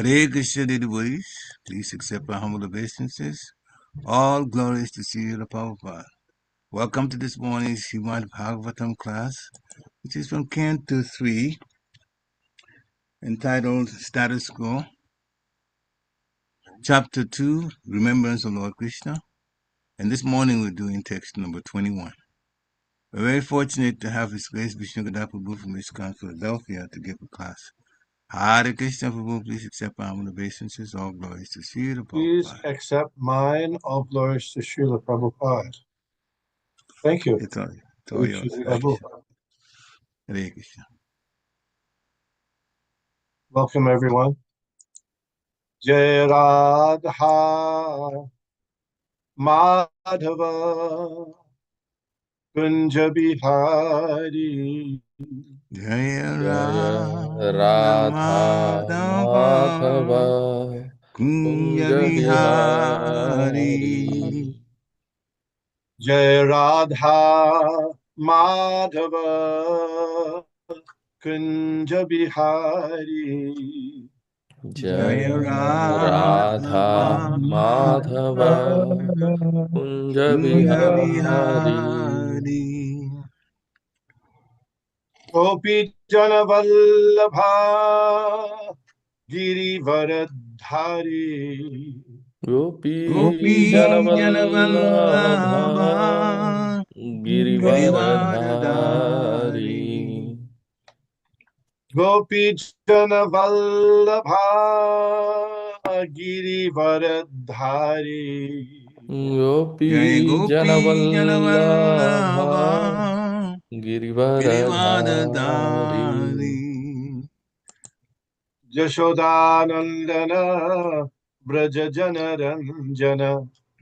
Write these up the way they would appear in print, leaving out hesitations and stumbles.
Hare Krishna, dear devotees, please accept our humble obeisances. All glories to Srila Prabhupada. Welcome to this morning's Srimad Bhagavatam class, which is from Canto 3, entitled Status Quo, Chapter 2, Remembrance of Lord Krishna. And this morning we're doing text number 21. We're very fortunate to have His Grace Visnugada Prabhu from ISKCON, Philadelphia, to give a class. Hare Krishna, Prabhu, please accept our humble obeisances. All glories to Srila Prabhupada. Please accept mine. All glories to Srila Prabhupada. Thank you. It's all yours. Prabhu. Hare Krishna. Welcome, everyone. Jai Radha Madhava Kunja Bihari Jaya Radha Madhava Kunja Bihari. Jai Radha Madhava Kunja Bihari Jaya Radha Madhava Kunja Bihari Gopi Jana Vallabha Girivaradhari Gopi Jana Vallabha Girivaradhari Gopi Jana Vallabha Girivaradhari Gopi Jana Vallabha Girivaradhari Yashodanandana Braja Jana Ranjana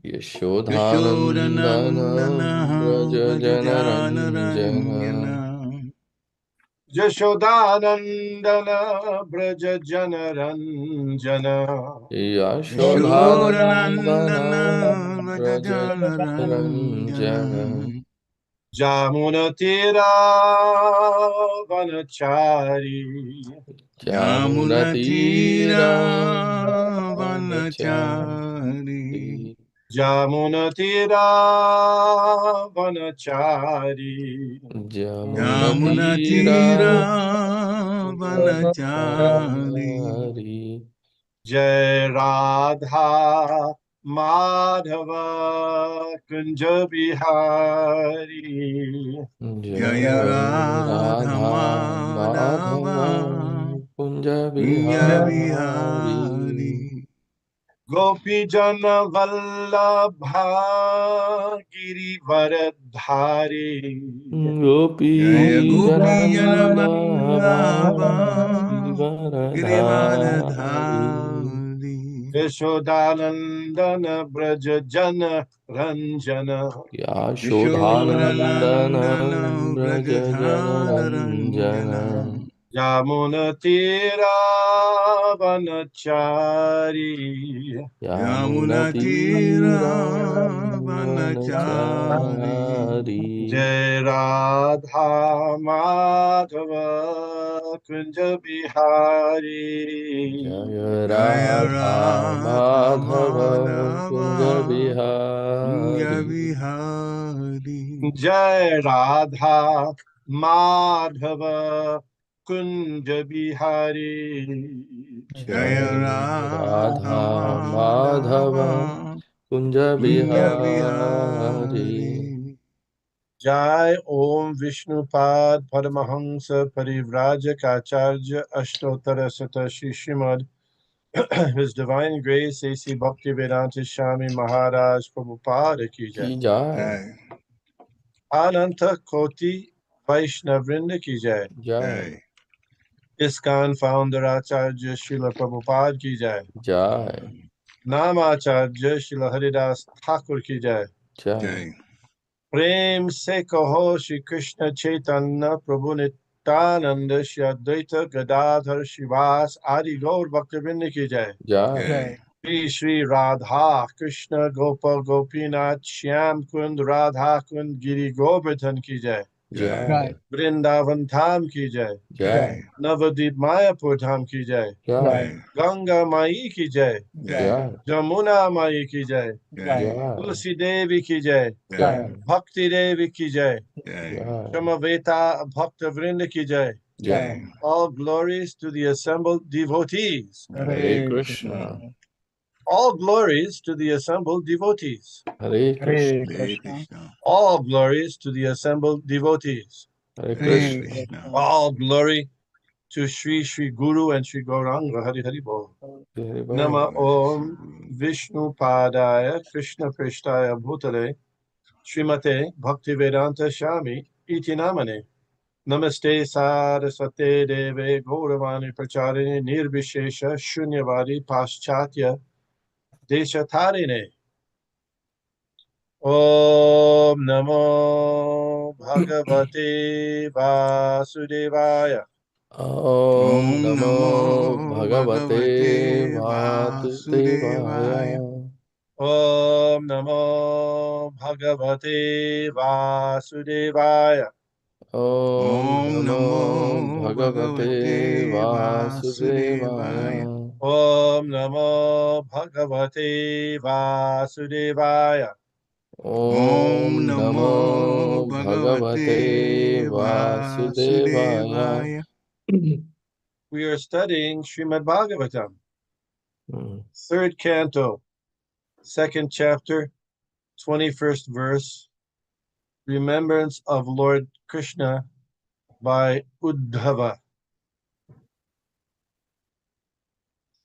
Yashodhanandana Braja Jana Ranjana Yashodanandana Braja Jana Ranjana Yashodhanandana Braja Jana Ranjana Jamuna Tira Vanachari Jamuna Tira Vanachari Jamuna Tira Vanachari Jamuna Tira Vanachari Jai Radha Madhava Kunja Bihari Jaya Radha Madhava Kunja Bihari Gopi Jana Vallabha Girivaradhari Gopi Jana Vallabha Girivaradhari Yashodanandana Braja Jana Ranjana Yashodhanandana Braja Jana Ranjana Yamuna Tira Vanachari Yamuna Tira Vanachari Jai Radha Madhava Kunja Bihari Jaya Radha Madhava Kunja Bihari Jai Radha Madhava Kunja Bihari Jaya Radha Madhava Kunja Bihari Jai Om Vishnupad Paramahamsa Parivrajaka Ashtotara Sata Shishimad His Divine Grace A.C. Bhaktivedanta Swami Maharaj Prabhupada Ki Ki Jai Jai Ananta Koti Vaishnavrinda Ki Jai Jai ISKCON Founder Acharya Srila Prabhupada Ki Jai Jai Namacharya Srila Haridas Thakur Ki Jai Jai Prem Se Kaho Shri Krishna Chaitanya Prabhu Nityananda Shri Advaita Gadadhar Shivas Adi Gaur Bhaktivinoda Ki Jai Jai Shri Shri Radha Krishna Gopal Gopinath Shyam Kund Radha Kund Giri Govardhan Ki Jai Jai. Vrindavan Dham ki jai, Jai. Navadip Mayapur Dham ki jai, Jai. Ganga Mai ki jai, Jai. Jamuna Mai ki jai, Jai. Tulsi Devi ki jai, Jai. Bhakti Devi ki jai, Jai. Shamaveta Bhakta Vrinda ki jai. Jai. All glories to the assembled devotees. Hare Krishna. All glories to the assembled devotees. Hare Krishna. Hare Krishna. All glories to the assembled devotees. Hare Hare Krishna. Krishna. All glory to Shri Guru and Shri Gauranga. Hari Hari Bol. Hare Bol. Nama Om Vishnu Padaya Krishna Prishtaya Bhutale Srimate Bhaktivedanta Shami Iti Namane. Namaste Saraswate Deve Gauravani Pracharini Nirvishesha Shunyavadi Paschatya Deshatarine. Om Namo Bhagavate Vasudevaya. Om Namo Bhagavate Vasudevaya. Vasudevaya. Om Namo Bhagavate Vasudevaya. Om Namo Bhagavate Vasudevaya. Vasudevaya. Om Namo Bhagavate Vasudevaya. Om Namo Bhagavate Vasudevaya. We are studying Srimad Bhagavatam, third canto, second chapter, 21st verse, Remembrance of Lord Krishna by Uddhava.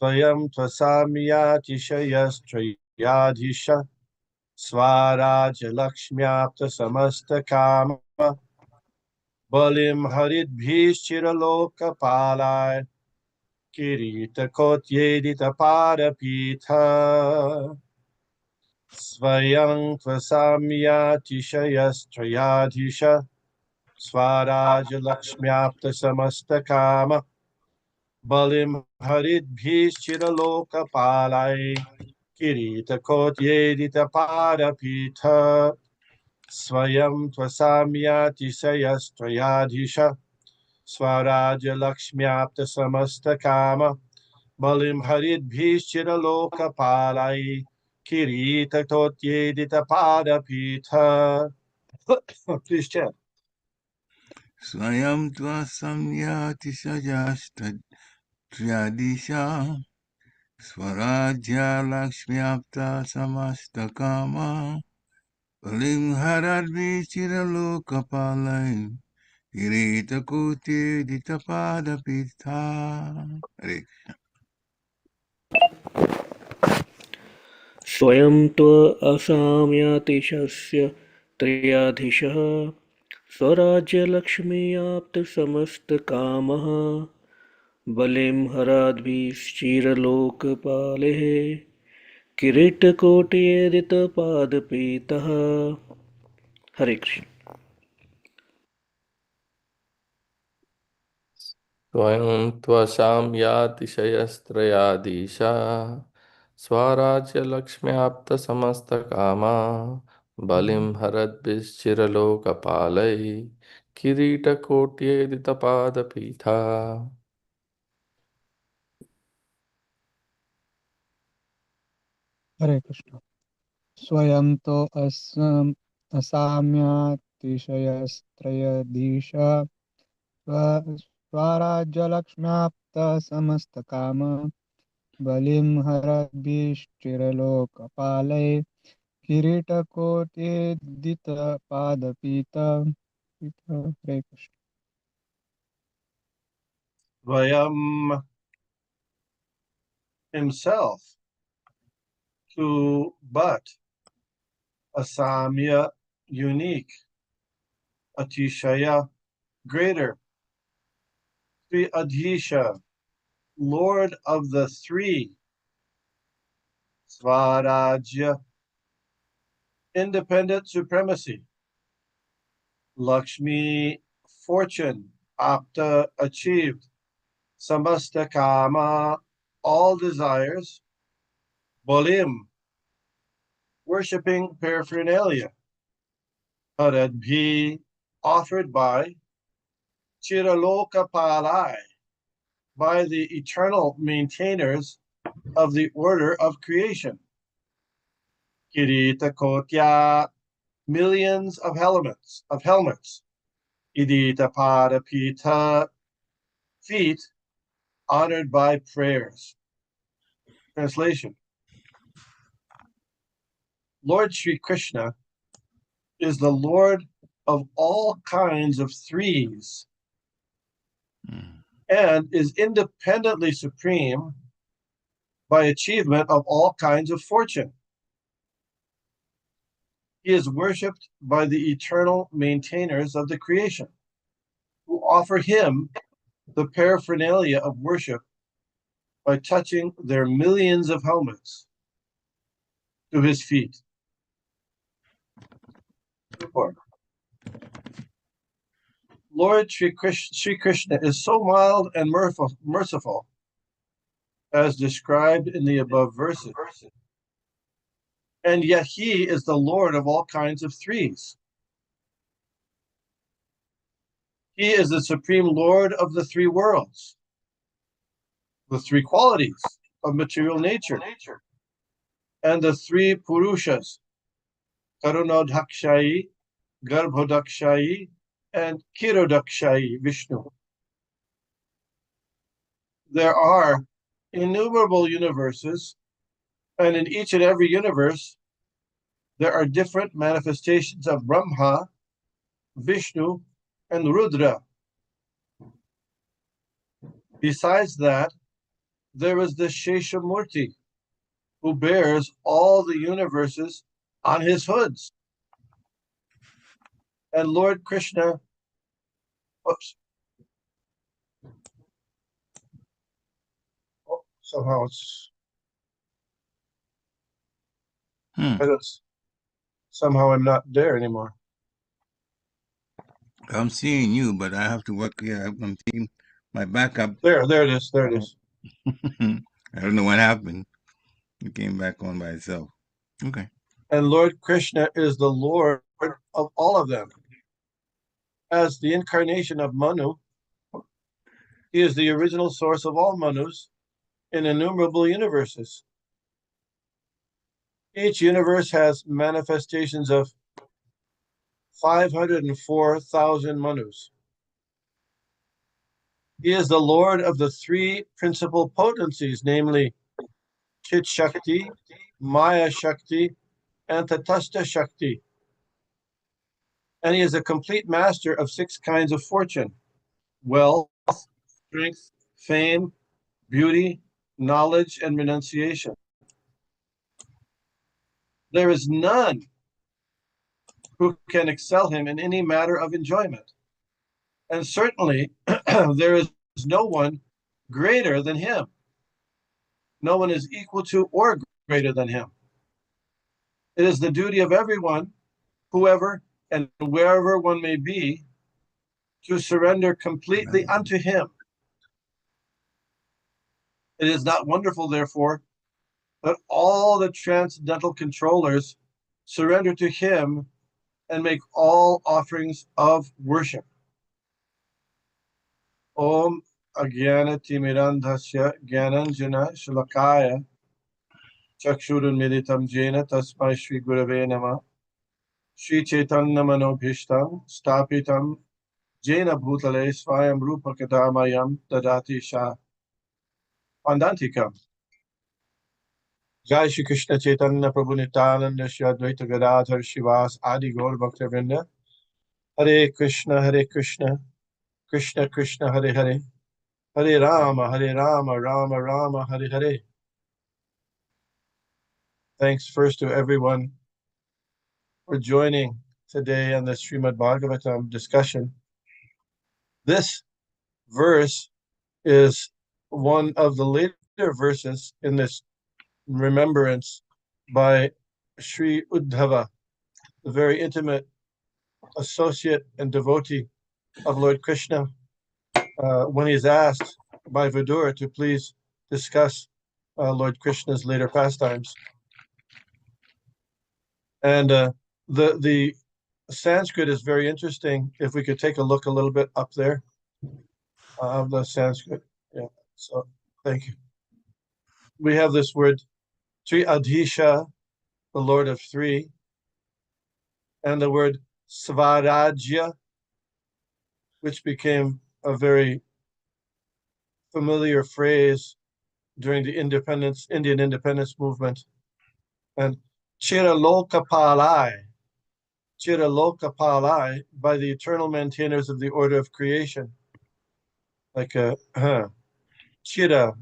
Svayaṁ asamyātiśayas tryadhīśaḥ svārājya-lakṣmy-āpta-samasta-kāmaḥ baliṁ haradbhiś cira-loka-pālaiḥ kirīṭa-koṭyeḍita-pāda-pīṭhaḥ svayaṁ asamyātiśayas tryadhīśaḥ svārājya-lakṣmy-āpta-samasta-kāmaḥ baliṁ haradbhiś cira-loka-pālaiḥ kirīṭa-koṭyeḍita-pāda-pīṭhaḥ svayaṁ asāmyātiśayas tryadhīśaḥ svārājya-lakṣmy-āpta-samasta-kāmaḥ baliṁ haradbhiś cira-loka-pālaiḥ kirīṭa-koṭyeḍita-pāda-pīṭhaḥ. Please chant. Svayaṁ asamyātiśayas tryadhīśaḥ svārājya-lakṣmy-āpta-samasta-kāmaḥ baliṁ haradbhiś cira-loka-pālaiḥ kirīṭa-koṭyeḍita-pāda-pīṭhaḥ. Hare स्वयं असāmyātiśayasya tryadhīśaḥ svārājya-lakṣmy-āpta-samasta-kāmaḥ baliṁ haradbhiś cira-loka-pālaiḥ kirīṭa-koṭyeḍita-pāda-pīṭhaḥ. Hare Krishna. Svayam tvasāmyātiśayas-trayādīśaḥ svārājya-lakṣmy-āpta-samasta-kāmaḥ baliṁ haradbhiś cira-loka-pālaiḥ kirīṭa-koṭyeḍita-pāda-pīṭhaḥ. Hare Krishna. Swayam to asamyātiśayas-trayadhīśaḥ svārājya-lakṣmy-āpta-samasta-kāmaḥ baliṁ haradbhiś cira-loka-pālaiḥ kirīṭa-koṭyeḍita-pāda-pīṭhaḥ. Hare Krishna. Svayam himself to but asamya unique, atishaya greater, tryadhīśaḥ Lord of the three, svārājya independent supremacy, Lakshmi fortune, apta achieved, samasta-kāmaḥ all desires, baliṁ worshipping paraphernalia, haradbhiś offered by cira-loka-pālaiḥ, by the eternal maintainers of the order of creation. Kirīṭa-koṭyeḍita-pāda, millions of helmets. Kirīṭa-koṭyeḍita-pāda-pīṭhaḥ, feet honored by prayers. Translation: Lord Śrī Kṛṣṇa is the Lord of all kinds of threes and is independently supreme by achievement of all kinds of fortune. He is worshipped by the eternal maintainers of the creation, who offer him the paraphernalia of worship by touching their millions of helmets to his feet. Lord Śrī Kṛṣṇa is so mild and merciful, as described in the above verses, and yet he is the Lord of all kinds of threes. He is the supreme Lord of the three worlds, the three qualities of material nature, and the three Purushas, Karunodhakshayi, Garbhodakshayi, and Kirodakshayi Vishnu. There are innumerable universes, and in each and every universe, there are different manifestations of Brahma, Vishnu, and Rudra. Besides that, there is the Sheshamurti, who bears all the universes on his hoods. And Lord Krishna, somehow it's, somehow I'm not there anymore. I'm seeing you, but I have to work here. I'm seeing my backup. There it is. There it is. I don't know what happened. It came back on by itself. Okay. And Lord Krishna is the Lord of all of them. As the incarnation of Manu, he is the original source of all Manus in innumerable universes. Each universe has manifestations of 504,000 Manus. He is the Lord of the three principal potencies, namely Chit Shakti, Maya Shakti, and Tatastha Shakti. And he is a complete master of 6 kinds of fortune: wealth, strength, fame, beauty, knowledge, and renunciation. There is none who can excel him in any matter of enjoyment. And certainly there is no one greater than him. No one is equal to or greater than him. It is the duty of everyone, whoever and wherever one may be, to surrender completely unto him. It is not wonderful, therefore, that all the transcendental controllers surrender to him and make all offerings of worship. Om Agyana Timirandhasya Gyananjana Shalakaya Chakshurun Militam Jena Tasmai Shri Gurave Nama Shri Chaitanya Manobhishtam Stapitam Jena Bhutale Svayaṁ Rupa Kadamayam Dadati Shah Pandantikam. Jai Shri Krishna Chaitanya Prabhu Nityananda Shri Advaita Gadadhar Shivas Adi Gaur Bhakta-vrinda. Hare Krishna, Krishna Krishna, Hare Hare, Hare Rama, Rama Rama, Hare Hare. Thanks first to everyone for joining today on the Srimad Bhagavatam discussion. This verse is one of the later verses in this remembrance by Sri Uddhava, the very intimate associate and devotee of Lord Krishna, when he's asked by Vidura to please discuss Lord Krishna's later pastimes. And the Sanskrit is very interesting. If we could take a look a little bit up there of the Sanskrit. Yeah, so thank you. We have this word tryadhīśaḥ, the Lord of Three, and the word svārājya, which became a very familiar phrase during the Indian independence movement, and cira-loka-pālaiḥ, cira-loka-pālaiḥ, by the eternal maintainers of the order of creation. Like chira,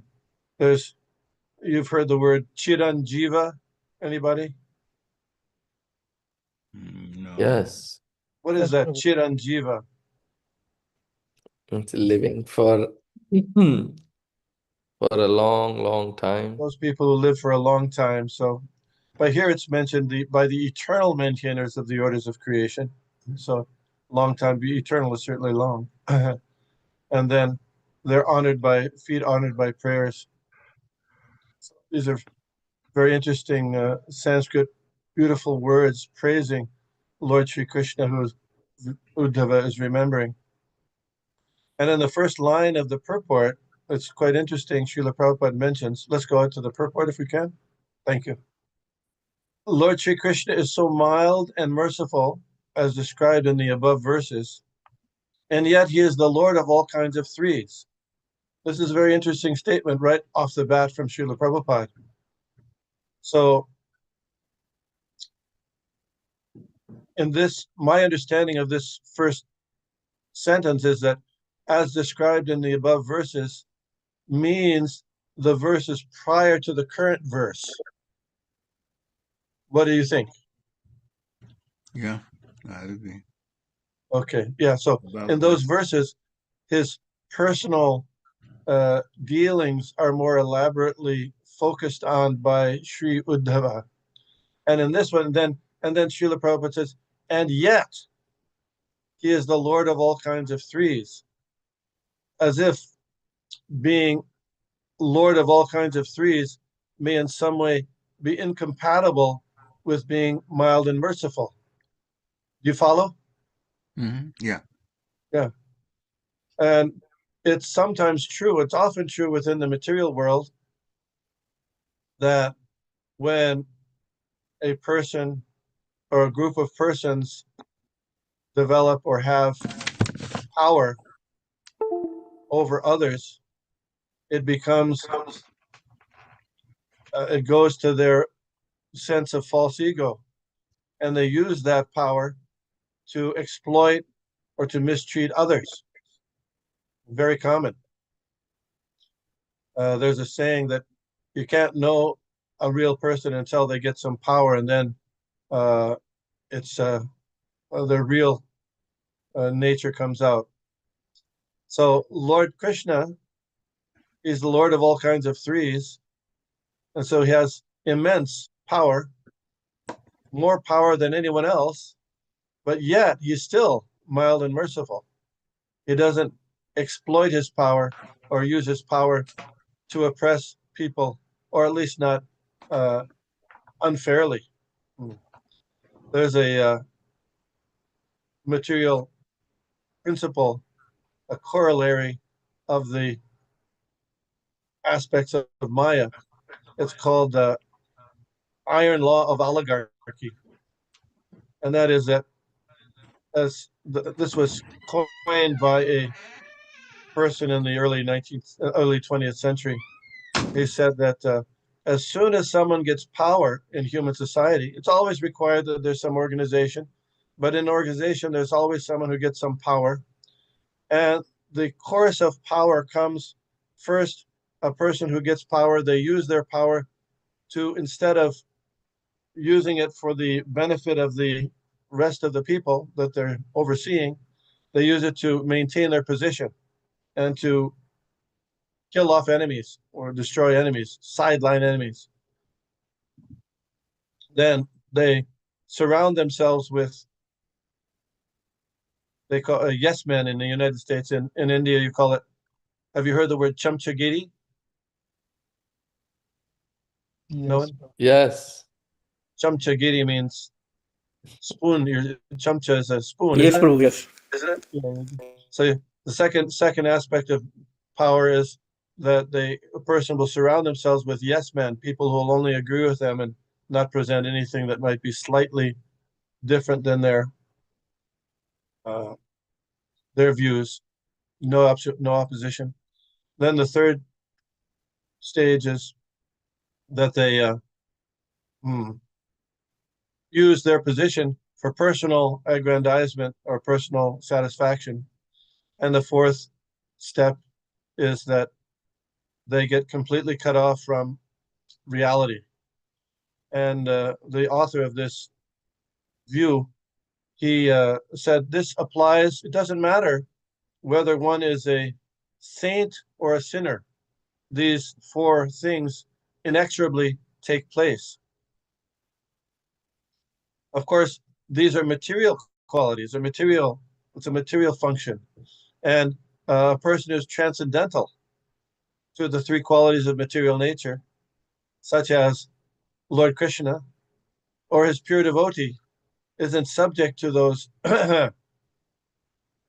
you've heard the word chiranjiva, anybody? No. Yes, What is that, chiranjiva? it's living for for a long, long time. Those people who live for a long time. So by here it's mentioned by the eternal maintainers of the orders of creation. So long time, eternal is certainly long. And then they're honored by prayers. So these are very interesting Sanskrit, beautiful words praising Lord Śrī Kṛṣṇa, who Uddhava is remembering. And in the first line of the purport, it's quite interesting. Srila Prabhupada mentions, let's go out to the purport if we can. Thank you. Lord Śrī Kṛṣṇa is so mild and merciful, as described in the above verses, and yet he is the Lord of all kinds of threes. This is a very interesting statement right off the bat from Srila Prabhupada. So in this, my understanding of this first sentence is that as described in the above verses means the verses prior to the current verse. What do you think? Yeah, I agree. Okay, yeah, so in those verses, his personal dealings are more elaborately focused on by Sri Uddhava. And in this one, then Srila Prabhupada says, and yet he is the Lord of all kinds of threes, as if being Lord of all kinds of threes may in some way be incompatible with being mild and merciful. Do you follow? Mm-hmm. Yeah. Yeah. And it's sometimes true, it's often true within the material world that when a person or a group of persons develop or have power over others, it becomes, it goes to their sense of false ego, and they use that power to exploit or to mistreat others. Very common. There's a saying that you can't know a real person until they get some power, and then it's their real nature comes out. So Lord Krishna is the Lord of all kinds of threes, and so he has immense power, more power than anyone else, but yet he's still mild and merciful. He doesn't exploit his power or use his power to oppress people, or at least not unfairly. There's a material principle, a corollary of the aspects of Maya. It's called the iron law of oligarchy. And that is that as this was coined by a person in the early 20th century. He said that as soon as someone gets power in human society, it's always required that there's some organization, but in organization, there's always someone who gets some power. And the course of power comes first, a person who gets power, they use their power to, instead of using it for the benefit of the rest of the people that they're overseeing, they use it to maintain their position and to kill off enemies or destroy enemies, sideline enemies. Then they surround themselves with, they call a yes men in the United States. In India, you call it, have you heard the word chamchagiri? Yes. No one? Yes. Chamchagiri means spoon. Your chamcha is a spoon. Yes, Isn't it? Prabhu, yes. Isn't it? Yeah. So the second aspect of power is that a person will surround themselves with yes men, people who will only agree with them and not present anything that might be slightly different than their views. No opposition. Then the third stage is that they use their position for personal aggrandizement or personal satisfaction. And the fourth step is that they get completely cut off from reality. And the author of this view, he said, this applies, it doesn't matter whether one is a saint or a sinner. These four things inexorably take place. Of course, these are material qualities, it's a material function. And a person who's transcendental to the three qualities of material nature, such as Lord Krishna or his pure devotee, isn't subject to those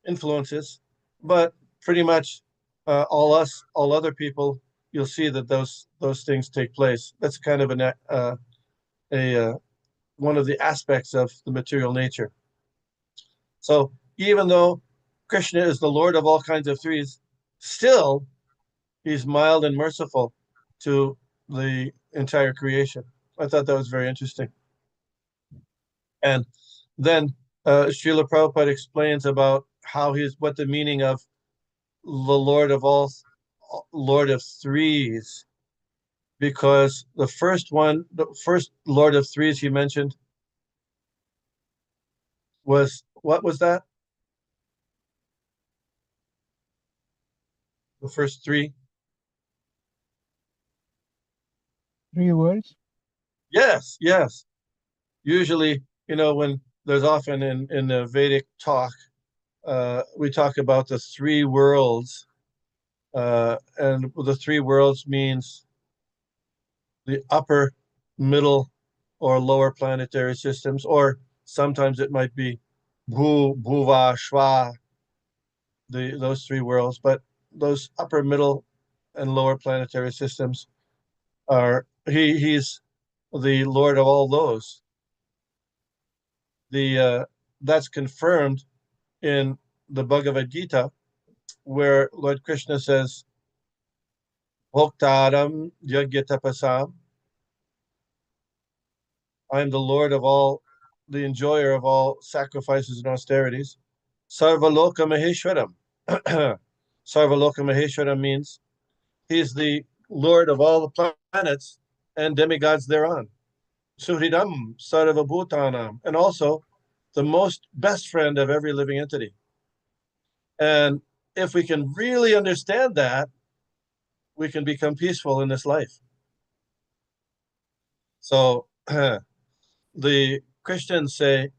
influences, but pretty much all other people, you'll see that those things take place. That's kind of one of the aspects of the material nature. So even though Krishna is the Lord of all kinds of threes, still he's mild and merciful to the entire creation. I thought that was very interesting. And then Srila Prabhupada explains about what the meaning of the Lord of threes, because the first Lord of threes he mentioned was, what was that? The first three? 3 worlds? Yes. Usually, when there's often in the Vedic talk, we talk about the 3 worlds, and the 3 worlds means the upper, middle, or lower planetary systems, or sometimes it might be Bhuva, Shva, those 3 worlds, but those upper, middle, and lower planetary systems he's the Lord of all those. That's confirmed in the Bhagavad Gita, where Lord Krishna says, Bhoktaram Yajna-tapasam, I am the Lord of all, the enjoyer of all sacrifices and austerities. Sarva-loka-maheshwaram. Sarva-loka-maheshwaram means he's the Lord of all the planets and demigods thereon. Suhridam sarva-bhutanam, and also the most best friend of every living entity. And if we can really understand that, we can become peaceful in this life. So the Christians say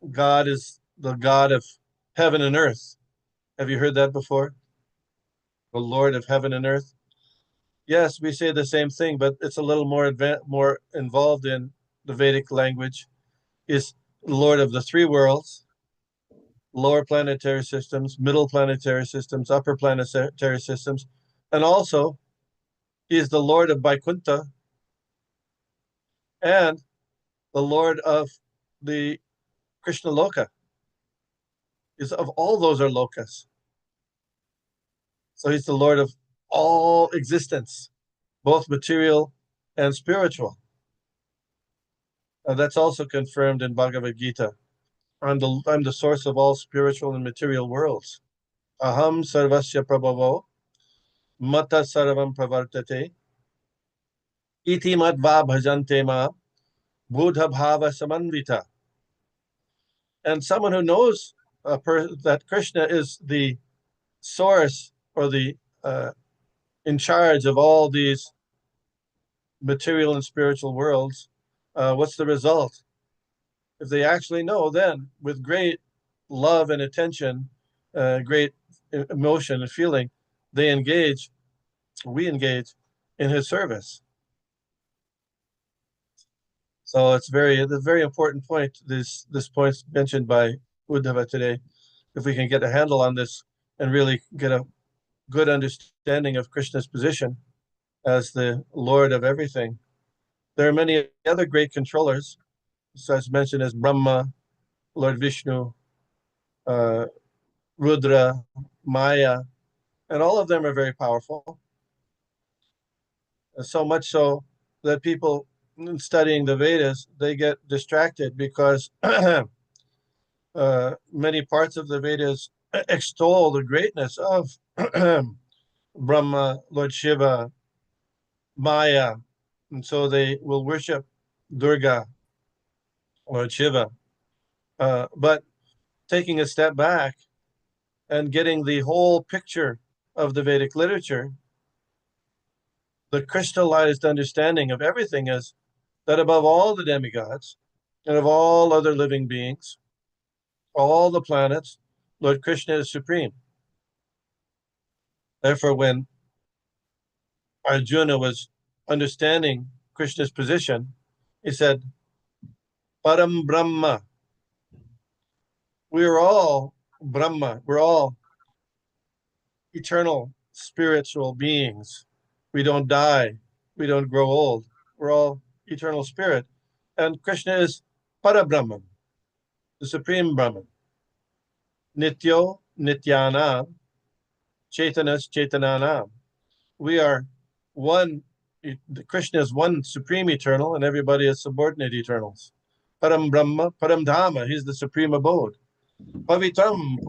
God is the God of heaven and earth. Have you heard that before? The Lord of heaven and earth. Yes, we say the same thing, but it's a little more involved in the Vedic language. Is Lord of the 3 worlds, lower planetary systems, middle planetary systems, upper planetary systems, and also he is the Lord of Vaikuntha and the Lord of the Krishna Loka. Is of all those are lokas. So he's the Lord of all existence, both material and spiritual. That's also confirmed in Bhagavad Gita. I'm the source of all spiritual and material worlds. Aham sarvasya prabhavo mata sarvam pravartate iti madva bhajante ma buddha bhava samanvita. And someone who knows that Krishna is the source or the in charge of all these material and spiritual worlds, what's the result? If they actually know, then with great love and attention, great emotion and feeling, we engage in his service. So it's a very important point. This point's mentioned by Uddhava today. If we can get a handle on this and really get a good understanding of Krishna's position as the Lord of everything. There are many other great controllers, as mentioned as Brahma, Lord Vishnu, Rudra, Maya, and all of them are very powerful. So much so that people studying the Vedas, they get distracted because many parts of the Vedas extol the greatness of Brahma, Lord Shiva, Maya, and so they will worship Durga, Lord Shiva. But taking a step back and getting the whole picture of the Vedic literature, the crystallized understanding of everything is that above all the demigods and of all other living beings, all the planets, Lord Krishna is supreme. Therefore, when Arjuna was understanding Krishna's position, he said, Param Brahma. We are all Brahma. We're all eternal spiritual beings. We don't die. We don't grow old. We're all eternal spirit. And Krishna is Parabrahman, the supreme Brahman. Nityo Nityanam, Chaitanas Chaitananam. We are one. Krishna is one supreme eternal, and everybody is subordinate eternals. Param Brahma, Param Dhamma, he's the supreme abode. Pavitram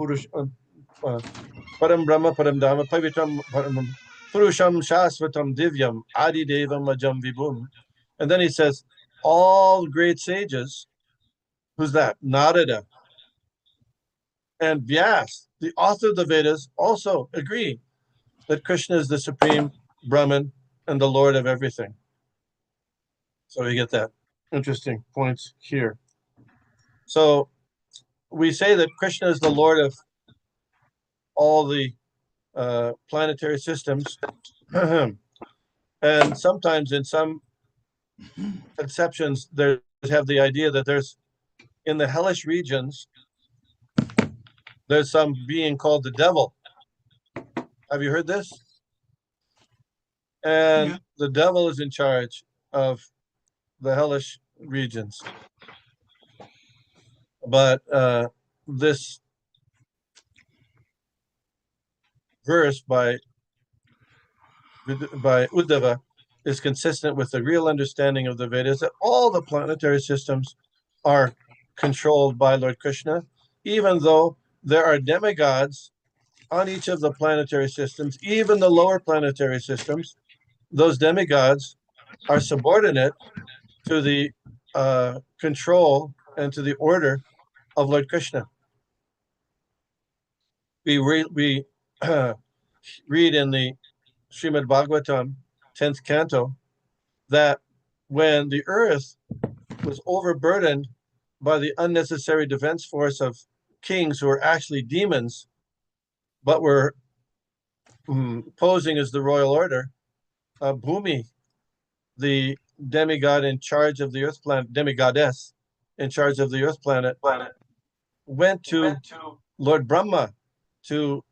Param Brahma, Param Dhamma, Pavitram Purusham Shasvatam Divyam, Adi Devam Ajam Vibhum. And then he says, all great sages, who's that? Narada and Vyas, the author of the Vedas, also agree that Krishna is the supreme Brahman and the Lord of everything. So we get that interesting points here. So we say that Krishna is the Lord of all the planetary systems. And sometimes in some conceptions, they have the idea that there's, in the hellish regions, there's some being called the devil. Have you heard this? And the devil is in charge of the hellish regions. But this verse by Uddhava is consistent with the real understanding of the Vedas, that all the planetary systems are controlled by Lord Krishna, even though there are demigods on each of the planetary systems, even the lower planetary systems. Those demigods are subordinate to the control and to the order of Lord Krishna. We read in the Srimad Bhagavatam, 10th canto, that when the earth was overburdened by the unnecessary defense force of kings who were actually demons, but were posing as the royal order, Bhumi, the demigod in charge of the earth planet, demigoddess in charge of the earth planet, went to Lord Brahma to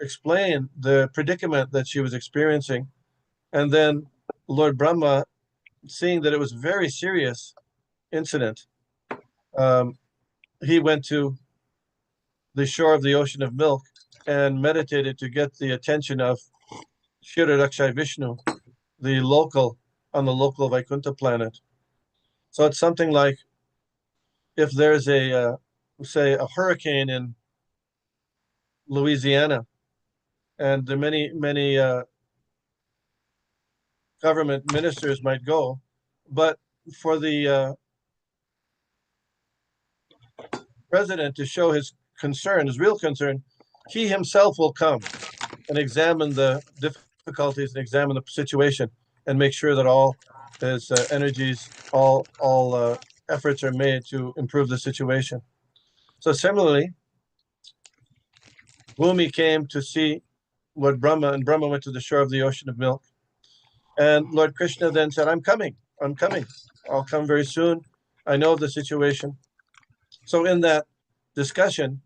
explain the predicament that she was experiencing. And then Lord Brahma, seeing that it was a very serious incident, he went to the shore of the ocean of milk and meditated to get the attention of Shri Vishnu, the local Vaikuntha planet. So it's something like, if there's a say a hurricane in Louisiana, and there many government ministers might go, but for the president to show his concern, his real concern, he himself will come and examine the difficulties and examine the situation and make sure that all his energies, all efforts are made to improve the situation. So similarly, Bhumi came to see Lord Brahma, and Brahma went to the shore of the ocean of milk. And Lord Krishna then said, I'm coming. I'll come very soon. I know of the situation. So in that discussion,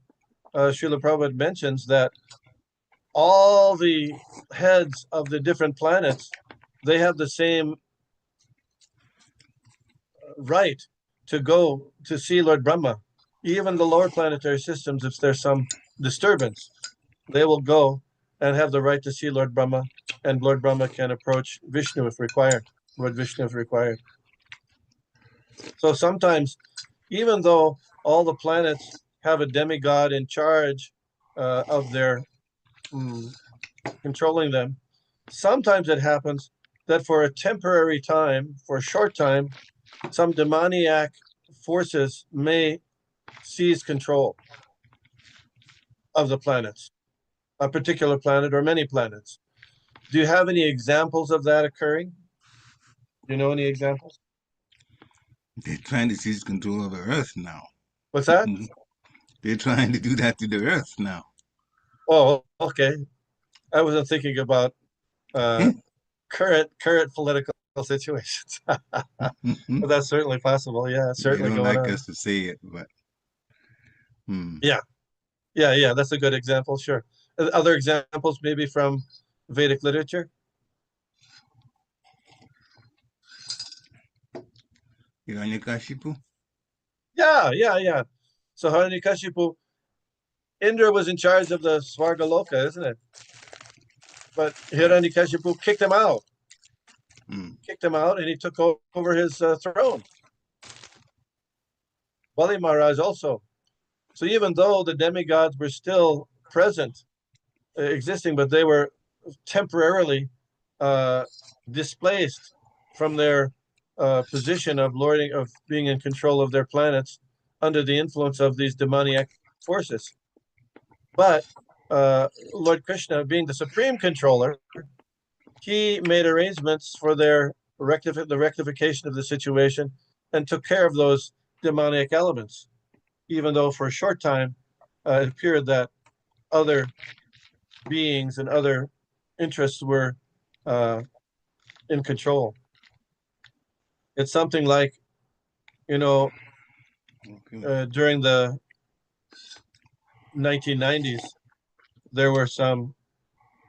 Srila Prabhupada mentions that all the heads of the different planets, they have the same right to go to see Lord Brahma. Even the lower planetary systems, if there's some disturbance, they will go and have the right to see Lord Brahma, and Lord Brahma can approach Vishnu if required, Lord Vishnu if required. So sometimes, even though all the planets have a demigod in charge of their controlling them, sometimes it happens that for a temporary time, for a short time, some demoniac forces may seize control of the planets, a particular planet or many planets. Do you have any examples of that occurring? Do you know any examples? They're trying to seize control of the earth now. What's that? They're trying to do that to the earth now. Oh, okay. I wasn't thinking about current political situations. But that's certainly possible. Yeah, it's They certainly don't going like on. us to say it, but Yeah, that's a good example. Sure. Other examples maybe from Vedic literature? Hiranyakashipu? Yeah. So Hiranyakashipu, Indra was in charge of the Svarga-loka, isn't it? But Hiranyakashipu kicked him out. Kicked him out, and he took over his throne. Bali Maharaj also. So even though the demigods were still present, existing, but they were temporarily displaced from their position of lording, of being in control of their planets under the influence of these demoniac forces. But Lord Krishna, being the supreme controller, he made arrangements for their the rectification of the situation and took care of those demoniac elements, even though for a short time it appeared that other beings and other interests were in control. It's something like, during the 1990s, there were some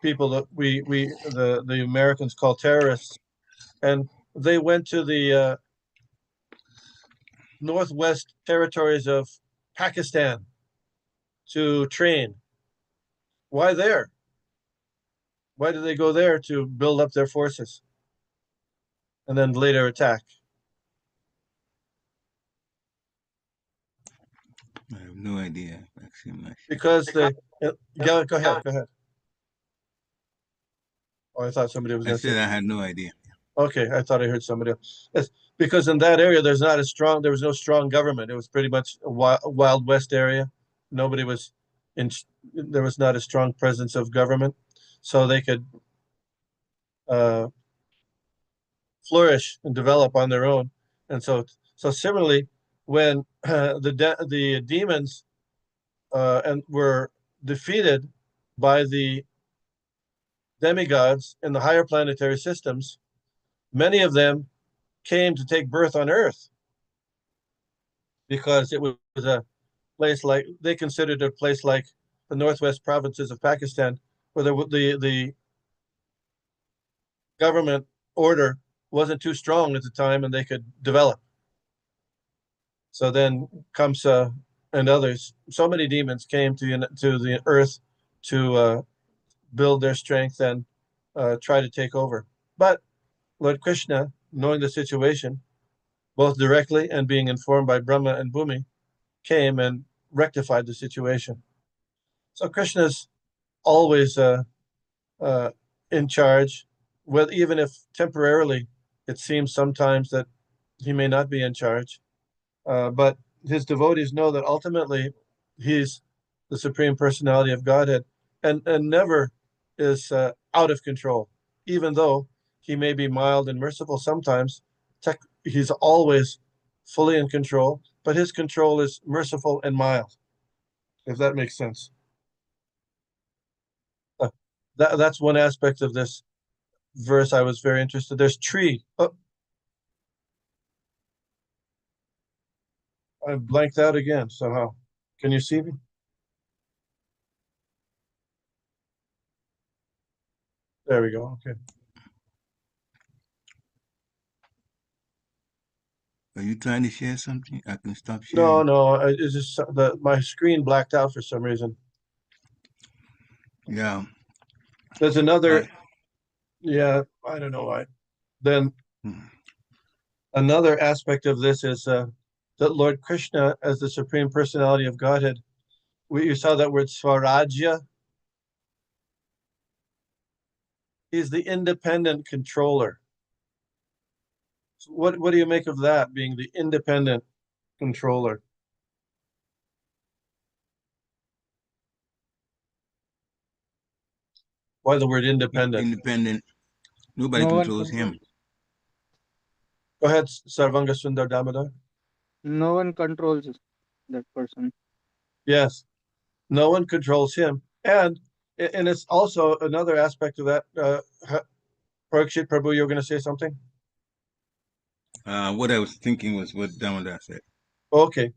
people that the Americans call terrorists, and they went to the northwest territories of Pakistan to train. Why there? Why did they go there? To build up their forces and then later attack. I have no idea. Actually, I'm not sure. Because go ahead. Oh, I thought somebody was I going to said say. I had no idea. Okay, I thought I heard somebody else. It's because in that area, there was no strong government. It was pretty much a Wild West area. Nobody was there was not a strong presence of government, so they could flourish and develop on their own. And so similarly, when the demons and were defeated by the demigods in the higher planetary systems, many of them came to take birth on Earth because it was a place like, they considered a place like the northwest provinces of Pakistan, where the government order wasn't too strong at the time and they could develop. So then Kamsa and others, so many demons came to the Earth to build their strength and try to take over. But Lord Krishna, knowing the situation, both directly and being informed by Brahma and Bhumi, came and rectified the situation. So Krishna's always in charge, even if temporarily it seems sometimes that he may not be in charge. But his devotees know that ultimately he's the Supreme Personality of Godhead and never is out of control. Even though he may be mild and merciful sometimes, he's always fully in control, but his control is merciful and mild, if that makes sense. That's one aspect of this verse I was very interested. There's tree. Oh. I blanked out again somehow. Can you see me? There we go. Okay. Are you trying to share something? I can stop sharing. No. It's just my screen blacked out for some reason. Yeah. There's another. Yeah, I don't know why. Then another aspect of this is that Lord Krishna, as the Supreme Personality of Godhead, you saw that word svārājya. He's the independent controller. So what do you make of that, being the independent controller? Why the word independent? Independent. Nobody controls him. Go ahead, Sarvanga Sundar Damodar. No one controls that person. Yes, no one controls him. And it's also another aspect of that. Parikshit Prabhu, you were going to say something? What I was thinking was what Damodar said. Okay.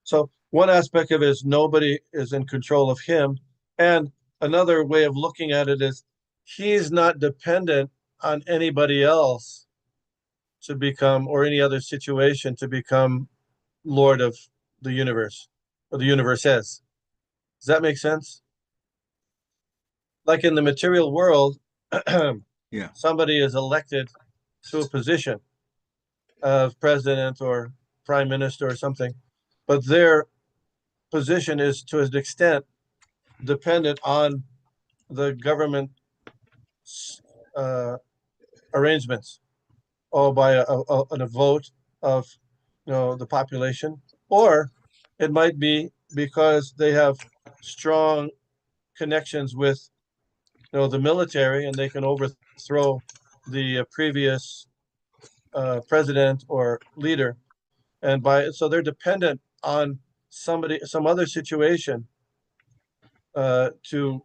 So one aspect of it is nobody is in control of him. And another way of looking at it is he's not dependent on anybody else to become, or any other situation to become Lord of the universe, or the universes. Does that make sense? Like in the material world, Yeah. somebody is elected to a position of president or prime minister or something, but their position is to an extent dependent on the government arrangements, or by a vote of the population, or it might be because they have strong connections with the military, and they can overthrow the previous president or leader, and so they're dependent on some other situation to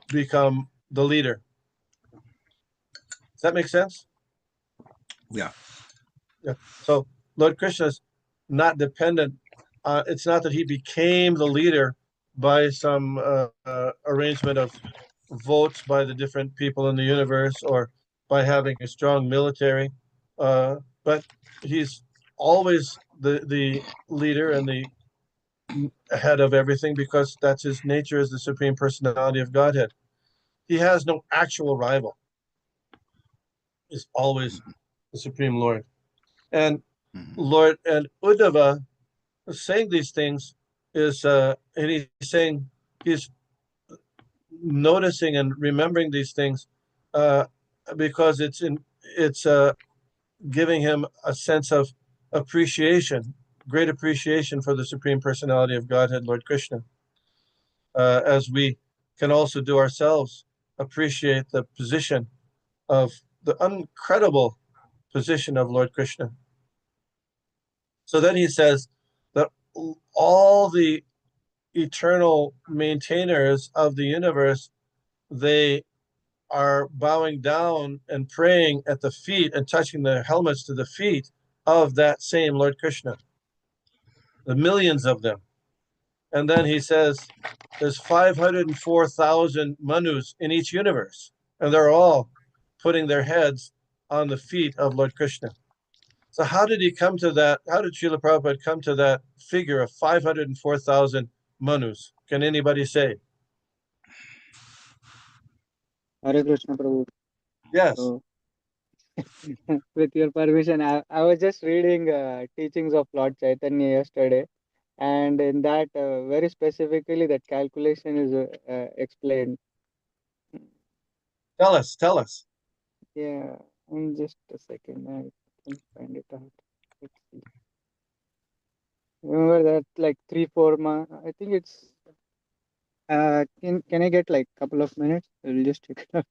become the leader. Does that make sense? Yeah. Yeah. So Lord Krishna is not dependent. It's not that he became the leader by some arrangement of votes by the different people in the universe, or by having a strong military, but he's always the leader and the head of everything, because that's his nature as the Supreme Personality of Godhead. He has no actual rival. He's always the Supreme Lord. And Lord and Uddhava saying these things is, and he's saying he's noticing and remembering these things because it's giving him a sense of appreciation, great appreciation for the Supreme Personality of Godhead, Lord Krishna, as we can also do ourselves appreciate the position of the incredible position of Lord Krishna. So then he says that all the eternal maintainers of the universe, they are bowing down and praying at the feet and touching their helmets to the feet of that same Lord Krishna, the millions of them. And then he says there's 504,000 manus in each universe, and they're all putting their heads on the feet of Lord Krishna. So how did he come to that? How did Srila Prabhupada come to that figure of 504,000 manus? Can anybody say? Hare Krishna Prabhu. Yes. So, with your permission, I was just reading teachings of Lord Chaitanya yesterday, and in that very specifically that calculation is explained. Tell us. Yeah, in just a second, I can find it out. Let's see. Remember that like 3-4 months. I think it's. Can I get like a couple of minutes? We'll just check it out.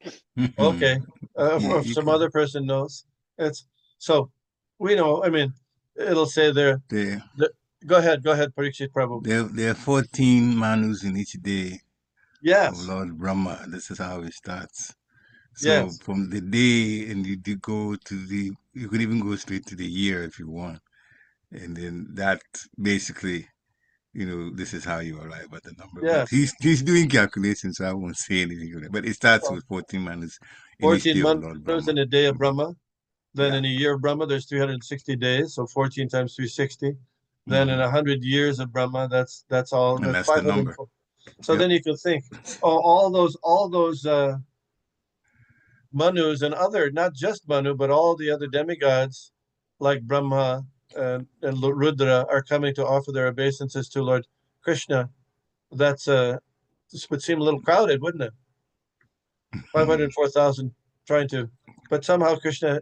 Okay. If some other person knows, it's so we know. I mean, it'll say there. Go ahead, Parikshit Prabhu. There are 14 manus in each day Yes. of Lord Brahma. This is how it starts. So Yes. from the day, and you go to you could even go straight to the year if you want. And then that basically, this is how you arrive at the number. Yes. But he's doing calculations, so I won't say anything. But it starts with 14 manus in each 14 day of Lord manus Brahma. in a day of Brahma. Then Yeah. in a year of Brahma, there's 360 days, so 14 times 360. Then in 100 years of Brahma, that's all. And that's the number. So then you can think, all those Manus and other, not just Manu, but all the other demigods like Brahma and Rudra are coming to offer their obeisances to Lord Krishna. This would seem a little crowded, wouldn't it? 504,000 trying to, but somehow Krishna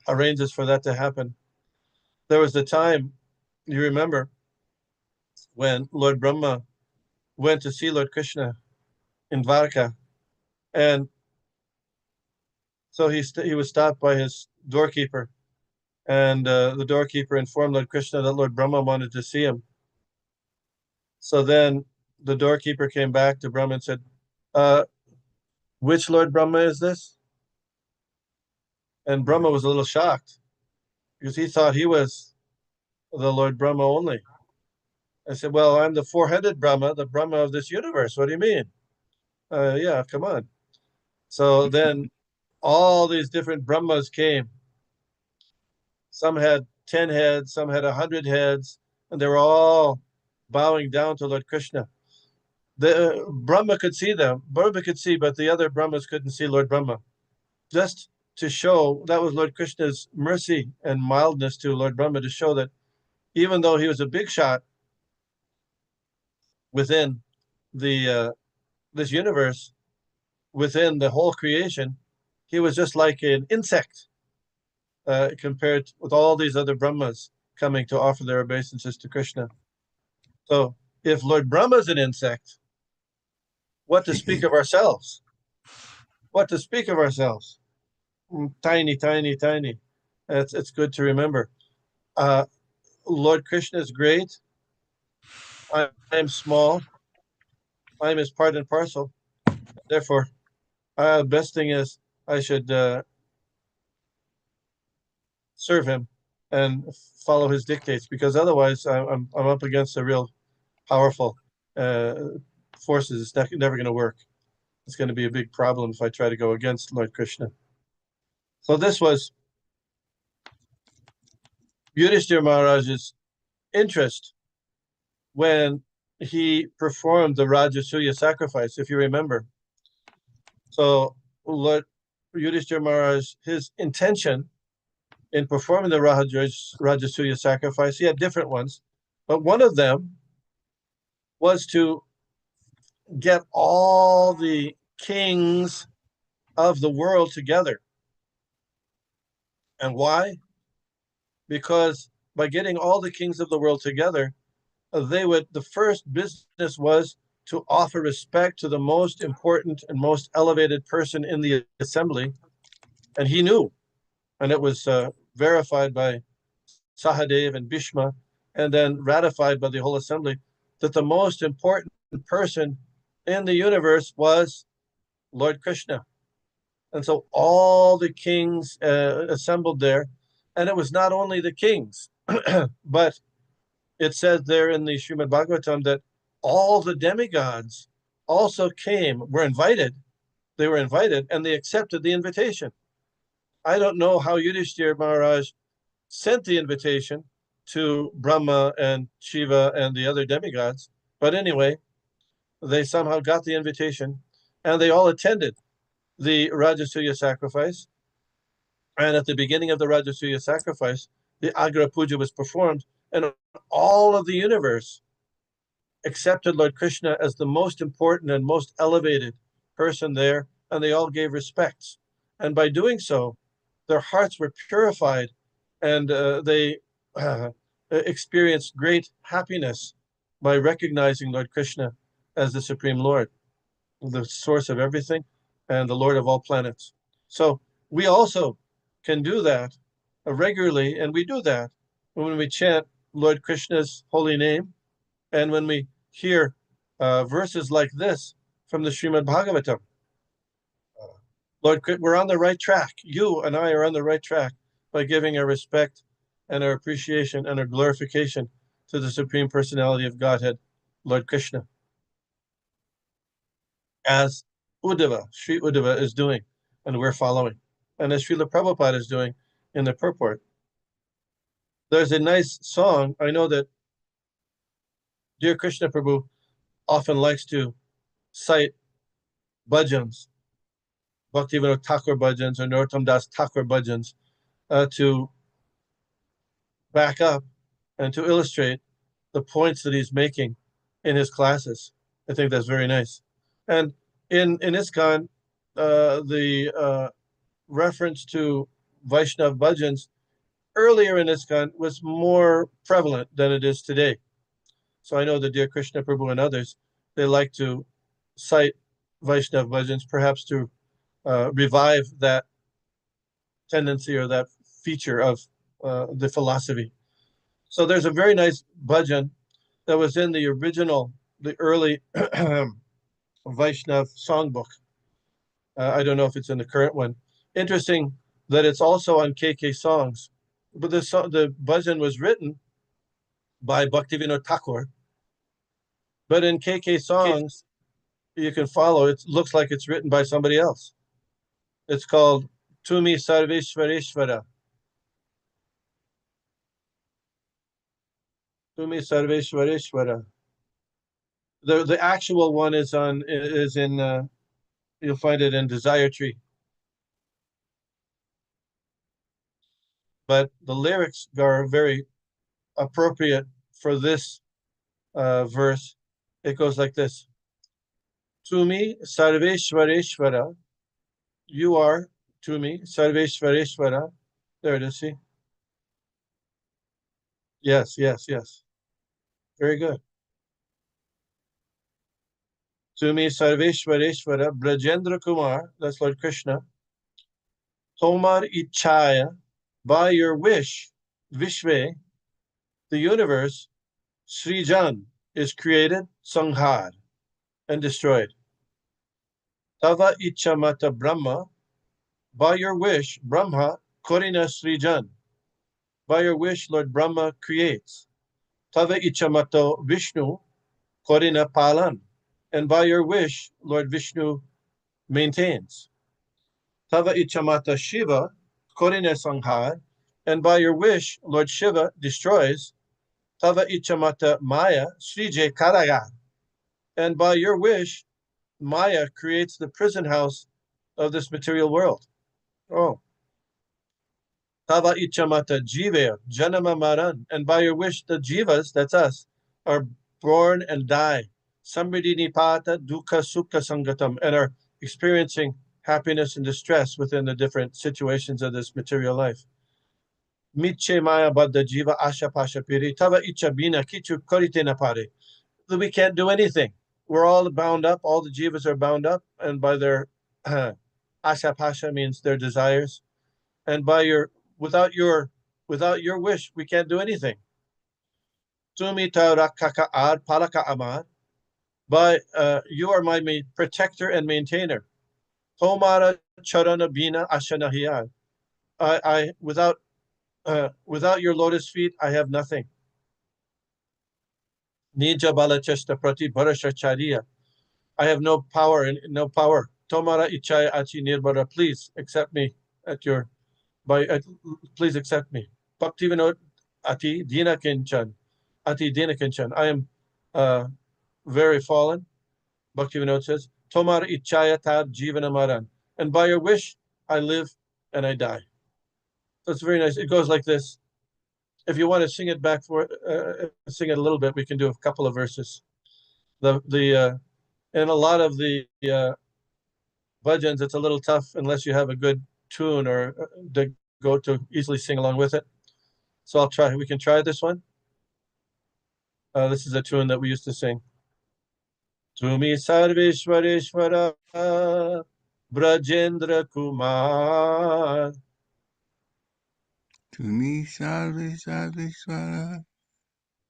arranges for that to happen. There was the time, you remember, when Lord Brahma went to see Lord Krishna in Dvarka, and so he was stopped by his doorkeeper, and the doorkeeper informed Lord Krishna that Lord Brahma wanted to see him. So then the doorkeeper came back to Brahma and said, which Lord Brahma is this? And Brahma was a little shocked because he thought he was the Lord Brahma only. I said, well, I'm the four-headed Brahma, the Brahma of this universe. What do you mean? Yeah, come on. So then all these different Brahmas came. Some had 10 heads, some had 100 heads, and they were all bowing down to Lord Krishna. The Brahma could see them. Brahma could see, but the other Brahmas couldn't see Lord Brahma. Just to show that was Lord Krishna's mercy and mildness to Lord Brahma, to show that even though he was a big shot within the this universe, within the whole creation, he was just like an insect compared with all these other Brahmas coming to offer their obeisances to Krishna. So if Lord Brahma is an insect, what to speak of ourselves? What to speak of ourselves? Tiny, tiny, tiny. It's good to remember. Lord Krishna is great. I am small. I am his part and parcel. Therefore, the best thing is I should serve him and follow his dictates, because otherwise I'm up against a real powerful forces. It's never going to work. It's going to be a big problem if I try to go against Lord Krishna. So this was Yudhishthira Maharaj's interest when he performed the Rajasuya sacrifice, if you remember. So Lord Yudhishthira Maharaj, his intention in performing the Rajasuya sacrifice, he had different ones, but one of them was to get all the kings of the world together. And why? Because by getting all the kings of the world together, the first business was to offer respect to the most important and most elevated person in the assembly. And he knew, and it was verified by Sahadev and Bhishma, and then ratified by the whole assembly, that the most important person in the universe was Lord Krishna. And so all the kings assembled there, and it was not only the kings, but it says there in the Srimad Bhagavatam that all the demigods also were invited. They were invited, and they accepted the invitation. I don't know how Yudhishthira Maharaj sent the invitation to Brahma and Shiva and the other demigods, but anyway, they somehow got the invitation, and they all attended the Rajasuya sacrifice. And at the beginning of the Rajasuya sacrifice, the Agra Puja was performed, and all of the universe accepted Lord Krishna as the most important and most elevated person there, and they all gave respects. And by doing so, their hearts were purified, and they experienced great happiness by recognizing Lord Krishna as the Supreme Lord, the source of everything, and the Lord of all planets. So we also can do that regularly, and we do that when we chant Lord Krishna's holy name, and when we hear verses like this from the Srimad Bhagavatam. Lord, we're on the right track. You and I are on the right track by giving our respect and our appreciation and our glorification to the Supreme Personality of Godhead, Lord Krishna, as Sri Uddhava is doing, and we're following, and as Srila Prabhupada is doing in the purport. There's a nice song. I know that dear Krishna Prabhu often likes to cite bhajans, Bhaktivinoda Thakur bhajans or Narottam Das Thakur bhajans, to back up and to illustrate the points that he's making in his classes. I think that's very nice. And in ISKCON, the reference to Vaishnav bhajans earlier in ISKCON was more prevalent than it is today. So I know that dear Krishna Prabhu and others, they like to cite Vaishnav bhajans, perhaps to revive that tendency or that feature of the philosophy. So there's a very nice bhajan that was in the early Vaishnav songbook. I don't know if it's in the current one. Interesting that it's also on KK Songs, but the bhajan was written by Bhaktivinoda Thakur, but in KK Songs, you can follow, it looks like it's written by somebody else. It's called Tumi Sarveshwareshwara. Tumi Sarveshwareshwara. The actual one is in you'll find it in Desire Tree. But the lyrics are very appropriate for this verse. It goes like this. Tumi Sarveshwareshwara. You are Tumi Sarveshwareshwara. There it is, see? Yes. Very good. Tumi Sarveshwareshwara Brajendra Kumar, that's Lord Krishna. Tomar Ichaya, by your wish, Vishve, the universe, Srijan, is created, Sanghar, and destroyed. Tava Ichamata Brahma, by your wish, Brahma, Korina Srijan, by your wish, Lord Brahma creates. Tava Ichamata Vishnu, Korina Palan, and by your wish, Lord Vishnu maintains. Tava Ichamata Shiva, Korina Sanghar, and by your wish, Lord Shiva destroys. Tava Ichamata Maya, Srije Karaga, and by your wish, Maya creates the prison house of this material world. Oh. Tava Ichamata Jiva, Janama Maran, and by your wish, the Jivas, that's us, are born and die. Samriddhi Nipata Dukkha Sukha Sangatam, and are experiencing happiness and distress within the different situations of this material life. Mitche Maya Baddha Jiva Asha Pasha Piri, Tava Icha Bina Kichu Koritena Pare. We can't do anything. We're all bound up, all the jivas are bound up, and by their Asha Pasha means their desires. And by without your wish, we can't do anything. Tumi Taurakaka Ad Palaka Amar. By you are my protector and maintainer. Tomara Charana Bina Ashanahiyad. I without your lotus feet, I have nothing. Nija Balachesta Prati Bharashacharya. I have no power. Tomara Ichaya Achi Nirbara. Please accept me please accept me. Bhaktivinoda Ati Dina Kinchan. Ati Dina Kinchan. I am very fallen. Bhaktivinoda says, Tomar Ichaya Tab Jivana Maran. And by your wish, I live and I die. So it's very nice. It goes like this. If you want to sing it sing it a little bit, we can do a couple of verses. And a lot of the bhajans, it's a little tough unless you have a good tune or to go to easily sing along with it. So I'll try. We can try this one. This is a tune that we used to sing. Tumi Sarveshwareshwara Brajendra Kumar. Tumi Sarveshwara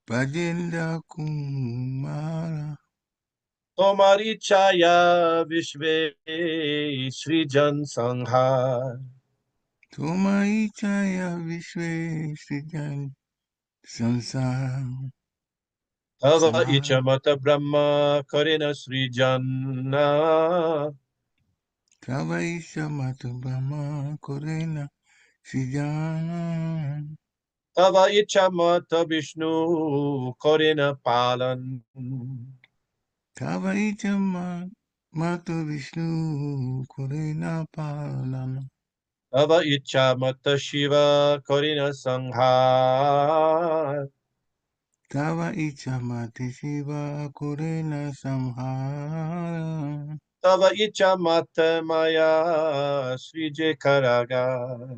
Brajendra Kumara. Tomari Chaya Vishve Srijan Sanghar. Toma ichaya vishve samsara. Tava ichamata brahma karina srijanna. Tava ichamata brahma karina srijanna. Tava ichamata Vishnu karina palan. Tava ichamata Vishnu karina palan. Tava ichamata Shiva karina sanghar. Tava ichamata Shiva karina samhara. Tava ichamata maya srije karaga.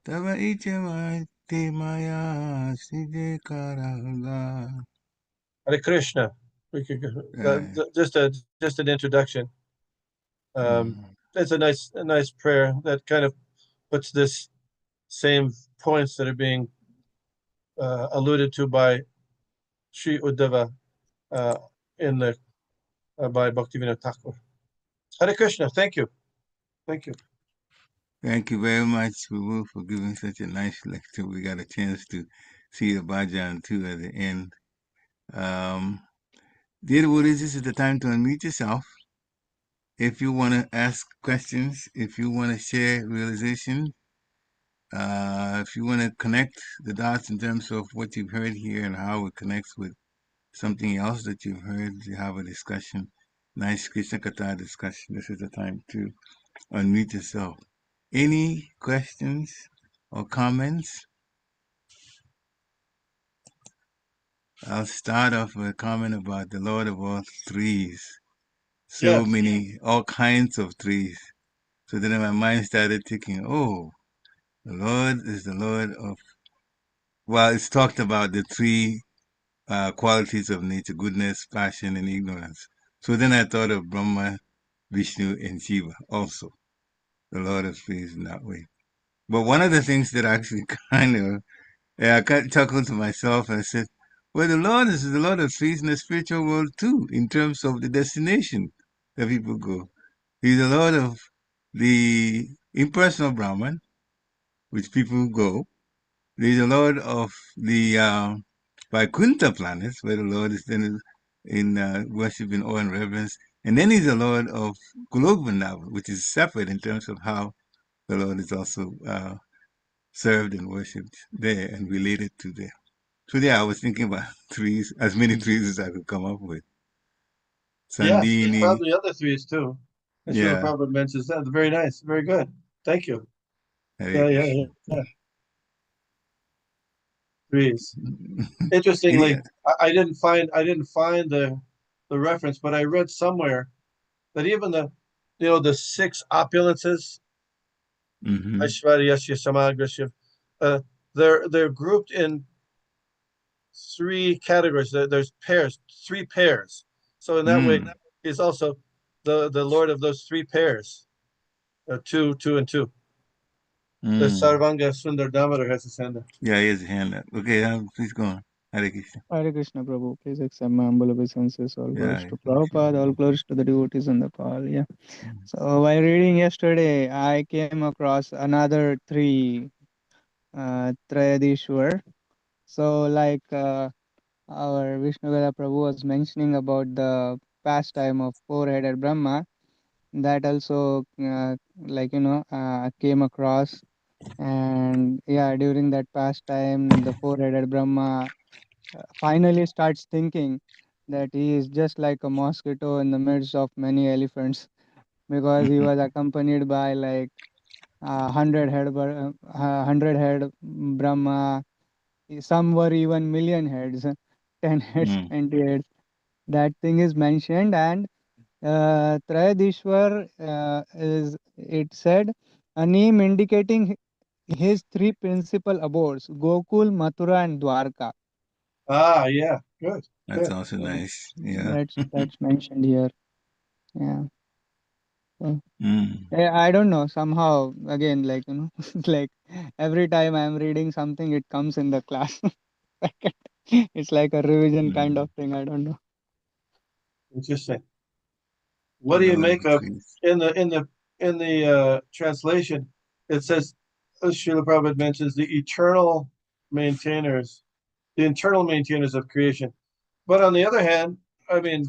Tava ichamata maya srije karaga. Hare Krishna. We could just an introduction. It's a nice prayer that kind of puts this same points that are being alluded to by Sri Uddhava in the by Bhaktivinoda Thakur. Hare Krishna. Thank you. Thank you. Thank you very much, Prabhu, for giving such a nice lecture. We got a chance to see the bhajan too at the end. Dear devotees, this is the time to unmute yourself. If you want to ask questions, if you want to share realization, if you want to connect the dots in terms of what you've heard here and how it connects with something else that you've heard, you have a discussion, nice Krishna Katha discussion, this is the time to unmute yourself. Any questions or comments? I'll start off with a comment about the Lord of all threes. So many, all kinds of threes. So then my mind started thinking, oh, the Lord is the Lord of, well, it's talked about the three qualities of nature, goodness, passion, and ignorance. So then I thought of Brahma, Vishnu, and Shiva also, the Lord of threes in that way. But one of the things that actually I chuckled to myself and I said, well, the Lord is the Lord of threes in the spiritual world too, in terms of the destination that people go. He's the Lord of the impersonal Brahman, which people go. He's the Lord of the Vaikuntha planets, where the Lord is then in worship in awe and reverence. And then he's the Lord of Golok Vrindavan, which is separate in terms of how the Lord is also served and worshipped there and related to there. So yeah, I was thinking about threes, as many threes as I could come up with. Sandini. Yes, probably other threes too. And Srila Prabhupada mentions that. Very nice. Very good. Thank you. Yeah. Threes. Interestingly, I didn't find the reference, but I read somewhere that even the six opulences, Aishvarya, Samagrasya, they're grouped in three categories. There's pairs, three pairs. So in that way, he's also the Lord of those three pairs, two, and two. The Sarvanga Sundar Damodar has his hand up. Yeah, he has a hand up. Okay, please go on. Hare Krishna. Hare Krishna, Prabhu. Please accept my humble obeisances. All glories to Prabhupada, all glories to the devotees on the call. Yeah. So while reading yesterday, I came across another three tryadhīśaḥ. So like our Visnugada Prabhu was mentioning about the pastime of four-headed Brahma, that also came across. And yeah, during that pastime, the four-headed Brahma finally starts thinking that he is just like a mosquito in the midst of many elephants, because he was accompanied by like 100 head Brahma. Some were even million heads, 10 heads, 20 heads. That thing is mentioned, and Tryadhīśaḥ is, it said, a name indicating his three principal abodes: Gokul, Mathura, and Dwarka. Yeah, good. That's also nice. Yeah. That's mentioned here. Yeah. So, I don't know. Somehow, again, like every time I'm reading something, it comes in the class. It's like a revision kind of thing. I don't know. Interesting. What do you make of in the translation? It says as Srila Prabhupada mentions, the internal maintainers of creation. But on the other hand, I mean,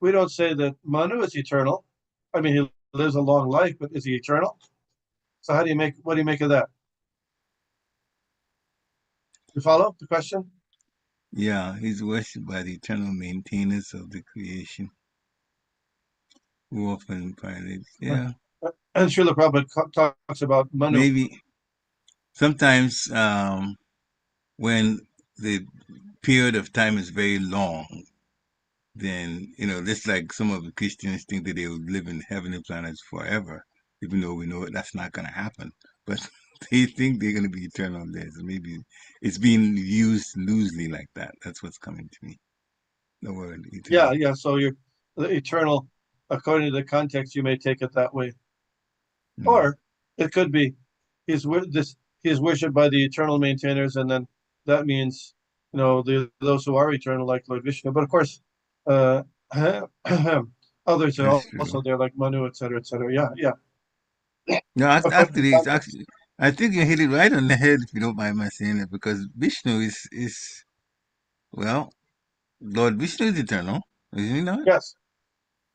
we don't say that Manu is eternal. I mean, he lives a long life, but is he eternal? So what do you make of that? You follow the question? Yeah, he's worshipped by the eternal maintainers of the creation, who often violates. Yeah, And Srila Prabhupada talks about Manu. maybe sometimes when the period of time is very long, then, just like some of the Christians think that they will live in heavenly planets forever, even though we know that's not going to happen. But they think they're going to be eternal there. So maybe it's being used loosely like that. That's what's coming to me. The word eternal. Yeah. So you're the eternal, according to the context, you may take it that way. Or it could be he is worshipped by the eternal maintainers, and then that means those who are eternal, like Lord Vishnu. But of course, others are also there, like Manu, etc., etc. Yeah. No, actually, I think you hit it right on the head, if you don't mind my saying it, because Vishnu is well, Lord Vishnu is eternal, isn't he not? Yes.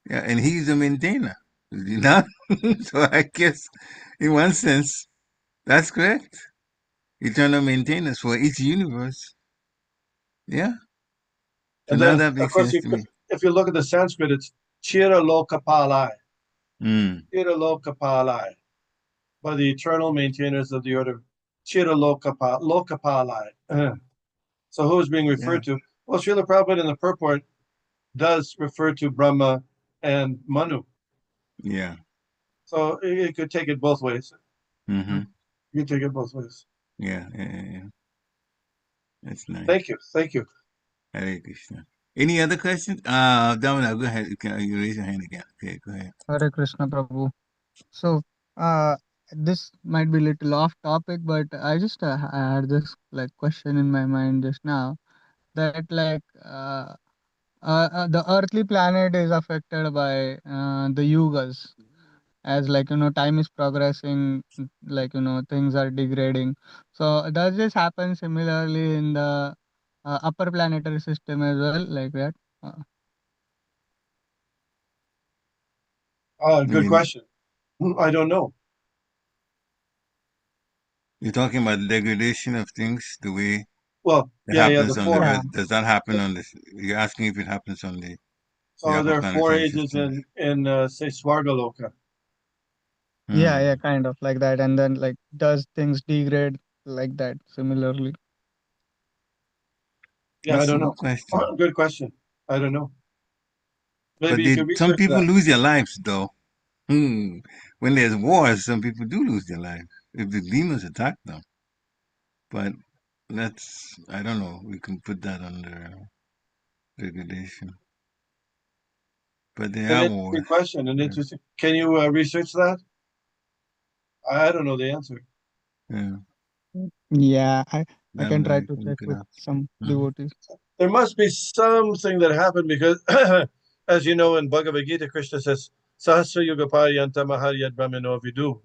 Yeah, and he's a maintainer, is he not? So I guess, in one sense, that's correct. Eternal maintenance for each universe. Yeah. So And now then, that of makes course, sense to me. if you look at the Sanskrit, it's cira-loka-pālaiḥ. Cira-loka-pālaiḥ, by the eternal maintainers of the order. Cira-loka-pālaiḥ. So who is being referred to? Well, Srila Prabhupada in the purport does refer to Brahma and Manu. Yeah. So it could take it both ways. Mm-hmm. You can take it both ways. Yeah. That's nice. Thank you. Hare Krishna. Any other questions? Damina, go ahead. You raise your hand again. Okay, go ahead. Hare Krishna, Prabhu. So, this might be a little off topic, but I just had this question in my mind just now, that the earthly planet is affected by the yugas, as time is progressing, things are degrading. So does this happen similarly in the upper planetary system as well, like that? Good question. I don't know. You're talking about the degradation of things, the way it the happens on the four. earth. Does that happen on this? You're asking if it happens on the So there upper are 4 planetary ages system. in say Svarga-loka. Yeah, kind of like that. And then does things degrade like that similarly? Yeah, That's I don't a know. good question. Good question. I don't know. But Maybe you can research some people that. lose their lives, though. When there's wars, some people do lose their lives if the demons attack them. But I don't know. We can put that under degradation. But they are wars. Good question. Interesting. Can you research that? I don't know the answer. Yeah, I can try to check with some devotees. There must be something that happened because, as you know, in Bhagavad Gita, Krishna says, Sahasra Yuga Pariyanta Maharyad Brahmino Vidu.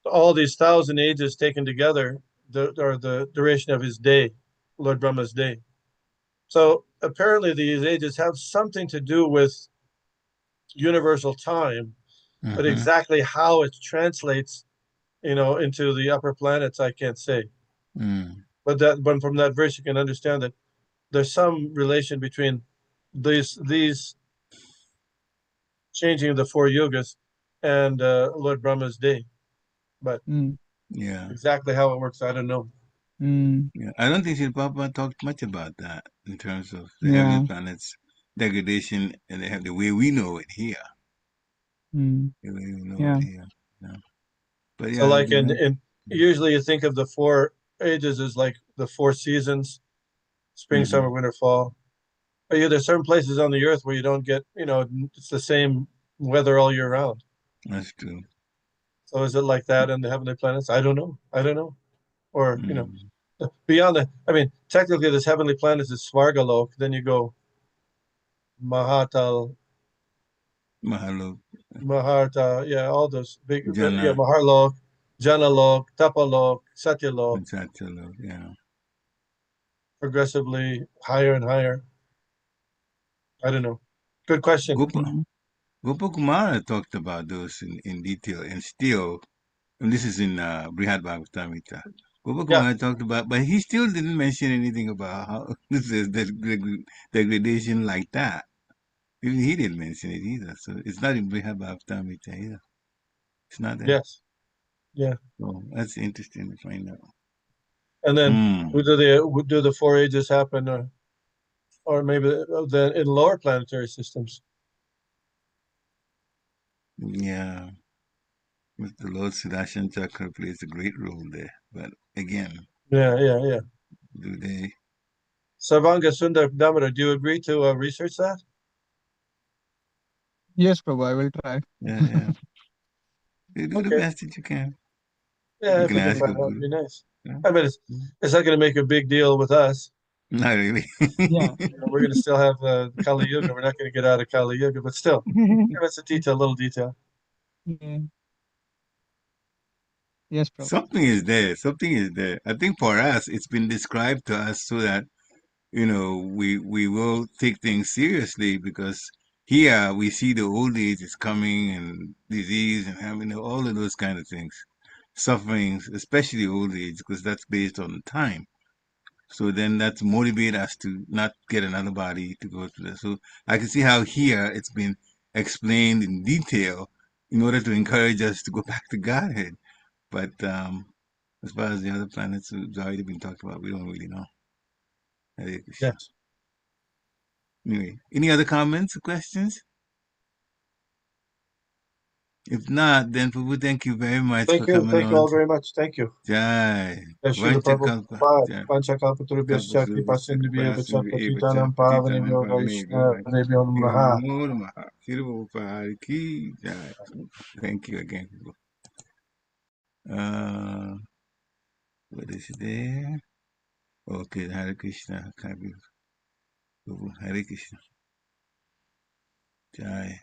All these 1,000 ages taken together are the duration of his day, Lord Brahma's day. So apparently these ages have something to do with universal time, but exactly how it translates, into the upper planets, I can't say. But from that verse, you can understand that there's some relation between these changing of the 4 yugas and Lord Brahma's day. But exactly how it works, I don't know. Yeah, I don't think Srila Prabhupada talked much about that in terms of the heavenly planets degradation, and they have the way we know it here. The way we know it here. Yeah. But so like in usually you think of the 4 ages as like the 4 seasons: spring, summer, winter, fall. But there's certain places on the earth where you don't get, it's the same weather all year round. That's true. So is it like that in the heavenly planets? I don't know. Or, beyond that, I mean, technically this heavenly planets is Svargalok. Then you go Maharta, all those big, Jana. Maharlok, Janalok, Tapalok, Satyalok, Yeah. progressively higher and higher. I don't know. Good question. Gopakumara talked about those in detail, and still, and this is in Brihad Bhagavatamrita. Gopakumara talked about, but he still didn't mention anything about how this is degradation like that. Even he didn't mention it either. So it's not in Brihad Bhagavatamrita either. It's not there. Yes. Yeah. So that's interesting to find out. And then do the 4 ages happen, or maybe then in lower planetary systems? Yeah. The Lord Sudarshan Chakra plays a great role there. But again, Yeah. do they? Sarvanga Sundar Damodar, do you agree to research that? Yes, Prabhu, I will try. Yeah. You do the best that you can. Yeah, You if can we can ask find a out, guru. it'd be nice. Yeah. I mean, it's not going to make a big deal with us. Not really. Yeah. We're going to still have Kali Yuga. We're not going to get out of Kali Yuga, but still, it's a detail, little detail. Yeah. Yes, Prabhu. Something is there. Something is there. I think for us, it's been described to us so that, we will take things seriously, because here we see the old age is coming, and disease, and having all of those kind of things, sufferings, especially old age, because that's based on time. So then that's motivate us to not get another body to go through that. So I can see how here it's been explained in detail in order to encourage us to go back to Godhead. But as far as the other planets, it's already been talked about. We don't really know. Yes. Anyway, any other comments or questions? If not, then Prabhu, thank you very much Thank for you. coming Thank you on. all very much. Thank you. Jai. Srila Prabhupada, Panchakalpatarubhyascha Kripa Sindhubhya Vacha Patitanam Pavanebhyo Vaishnavabhyo Namaha. Thank you again. What is there? Okay, Hare Krishna. Hare Krishna. Jai.